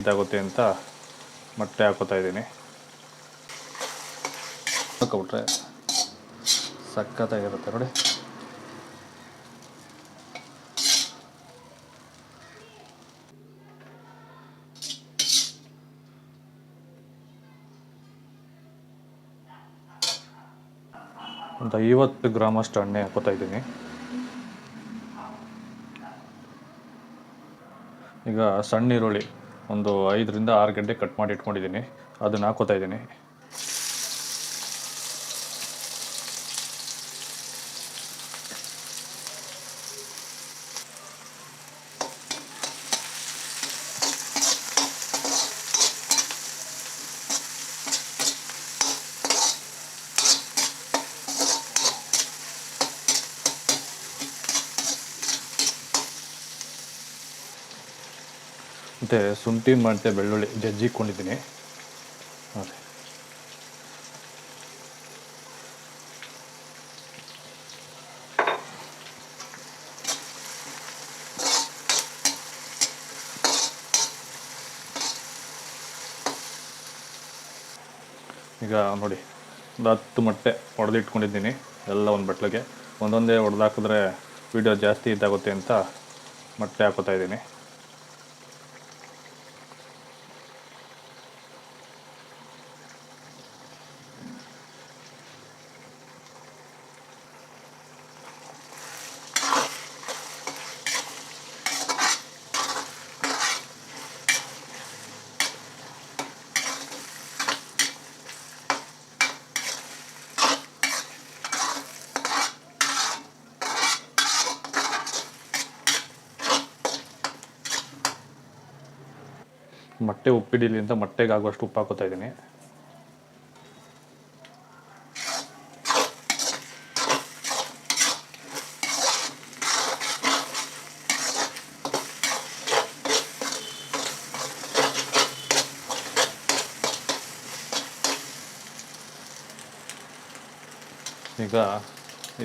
ಇದಾಗುತ್ತೆ ಅಂತ ಮೊಟ್ಟೆ ಹಾಕೋತಾ ಇದ್ದೀನಿ. ಹಾಕೊಬಿಟ್ರೆ ಸಖತ್ತಾಗಿರುತ್ತೆ ನೋಡಿ. ಒಂದು 50 ಗ್ರಾಮಷ್ಟು ಎಣ್ಣೆ ಹಾಕೋತಾ ಇದ್ದೀನಿ. ಈಗ ಸಣ್ಣ ಈರುಳ್ಳಿ ಒಂದು 5ರಿಂದ 6 ಗಡ್ಡೆ ಕಟ್ ಮಾಡಿ ಇಟ್ಕೊಂಡಿದ್ದೀನಿ, ಅದನ್ನು ಹಾಕೋತಾ ಇದ್ದೀನಿ. ಮತ್ತು ಶುಂಠಿ ಮತ್ತು ಬೆಳ್ಳುಳ್ಳಿ ಜಜ್ಜಿಕೊಂಡಿದ್ದೀನಿ ನೋಡಿ. ಈಗ ನೋಡಿ ಒಂದು 10 ಮೊಟ್ಟೆ ಹೊಡೆದಿಟ್ಕೊಂಡಿದ್ದೀನಿ, ಎಲ್ಲ ಒಂದು ಬಟ್ಲಿಗೆ. ಒಂದೊಂದೇ ಹೊಡೆದಾಕಿದ್ರೆ ವೀಡಿಯೋ ಜಾಸ್ತಿ ಇದಾಗುತ್ತೆ ಅಂತ ಮೊಟ್ಟೆ ಹಾಕೋತಾ ಇದ್ದೀನಿ. ಮೊಟ್ಟೆ ಉಪ್ಪಿಡಿಲಿ ಅಂತ ಮೊಟ್ಟೆಗೆ ಆಗುವಷ್ಟು ಉಪ್ಪು ಹಾಕೋತಾ ಇದ್ದೀನಿ. ಈಗ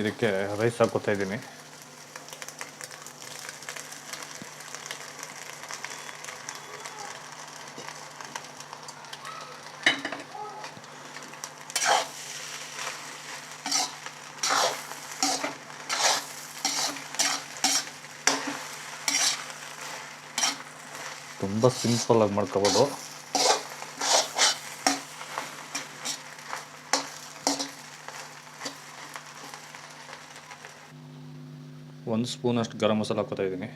ಇದಕ್ಕೆ ರೈಸ್ ಹಾಕೋತಾ ಇದ್ದೀನಿ. ತುಂಬ ಸಿಂಪಲ್ಲಾಗಿ ಮಾಡ್ಕೋಬೋದು. ಒಂದು ಸ್ಪೂನಷ್ಟು ಗರಂ ಮಸಾಲ ಹಾಕೋತಾ ಇದ್ದೀನಿ.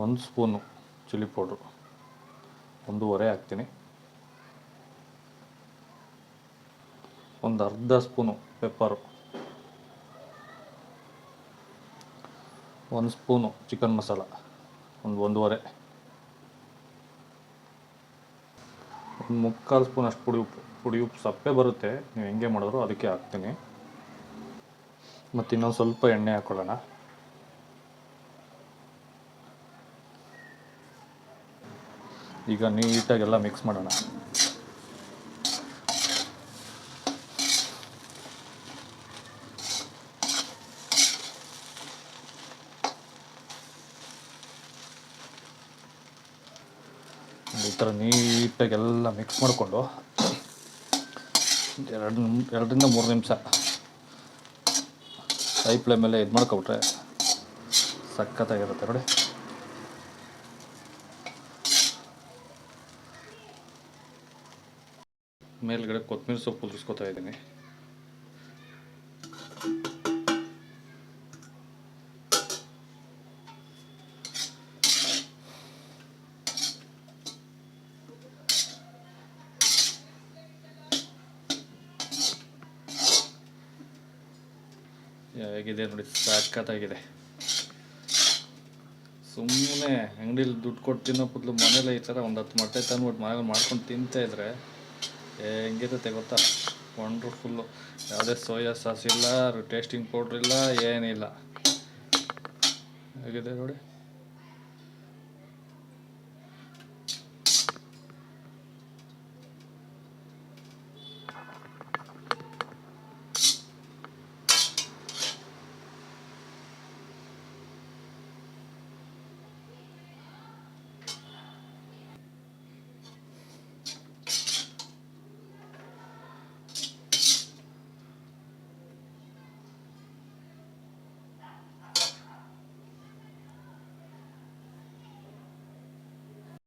1 ಸ್ಪೂನು ಚಿಲ್ಲಿ ಪೌಡ್ರು, 1.5 ಹಾಕ್ತೀನಿ. ಒಂದು ಅರ್ಧ spoon pepper, 1 spoon chicken masala, 1.5, ಒಂದು 3/4 ಸ್ಪೂನ್ ಅಷ್ಟು ಪುಡಿ ಉಪ್ಪು ಸಪ್ಪೆ ಬರುತ್ತೆ, ನೀವು ಹೆಂಗೆ ಮಾಡಿದ್ರು ಅದಕ್ಕೆ ಹಾಕ್ತೀನಿ. ಮತ್ತು ಇನ್ನೊಂದು ಸ್ವಲ್ಪ ಎಣ್ಣೆ ಹಾಕ್ಕೊಳ್ಳೋಣ. ಈಗ ನೀಟಾಗೆಲ್ಲ ಮಿಕ್ಸ್ ಮಾಡೋಣ. ಈ ಥರ ನೀಟಾಗೆಲ್ಲ ಮಿಕ್ಸ್ ಮಾಡಿಕೊಂಡು 2ರಿಂದ 3 ನಿಮಿಷ ಹೈ ಫ್ಲೇಮ್ ಮೇಲೆ ಇದು ಮಾಡ್ಕೊಬಿಟ್ರೆ ಸಖತ್ತಾಗಿರುತ್ತೆ ನೋಡಿ. ಮೇಲ್ಗಡೆ ಕೊತ್ತಂಬರಿ ಸೊಪ್ಪು ಉದುರಿಸ್ಕೊತಾ ಇದ್ದೀನಿ. ಹೇಗಿದೆ ನೋಡಿ, ಸಖತ್ತಾಗಿದೆ. ಸುಮ್ಮನೆ ಅಂಗಡಿಲಿ ದುಡ್ಡು ಕೊಟ್ಟು ತಿನ್ನೋ ಬದಲು ಮನೇಲೆ ಈ ಥರ ಒಂದು 10 ಮೊಟ್ಟೆ ತಂದ್ಬಿಟ್ಟು ಮನೇಲಿ ಮಾಡ್ಕೊಂಡು ತಿಂತಾಯಿದ್ರೆ ಹೆಂಗಿರುತ್ತೆ ಗೊತ್ತಾ, ವಂಡರ್ಫುಲ್ಲು. ಯಾವುದೇ ಸೋಯಾ ಸಾಸ್ ಇಲ್ಲ, ಟೇಸ್ಟಿಂಗ್ ಪೌಡ್ರ್ ಇಲ್ಲ, ಏನಿಲ್ಲ. ಹೇಗಿದೆ ನೋಡಿ.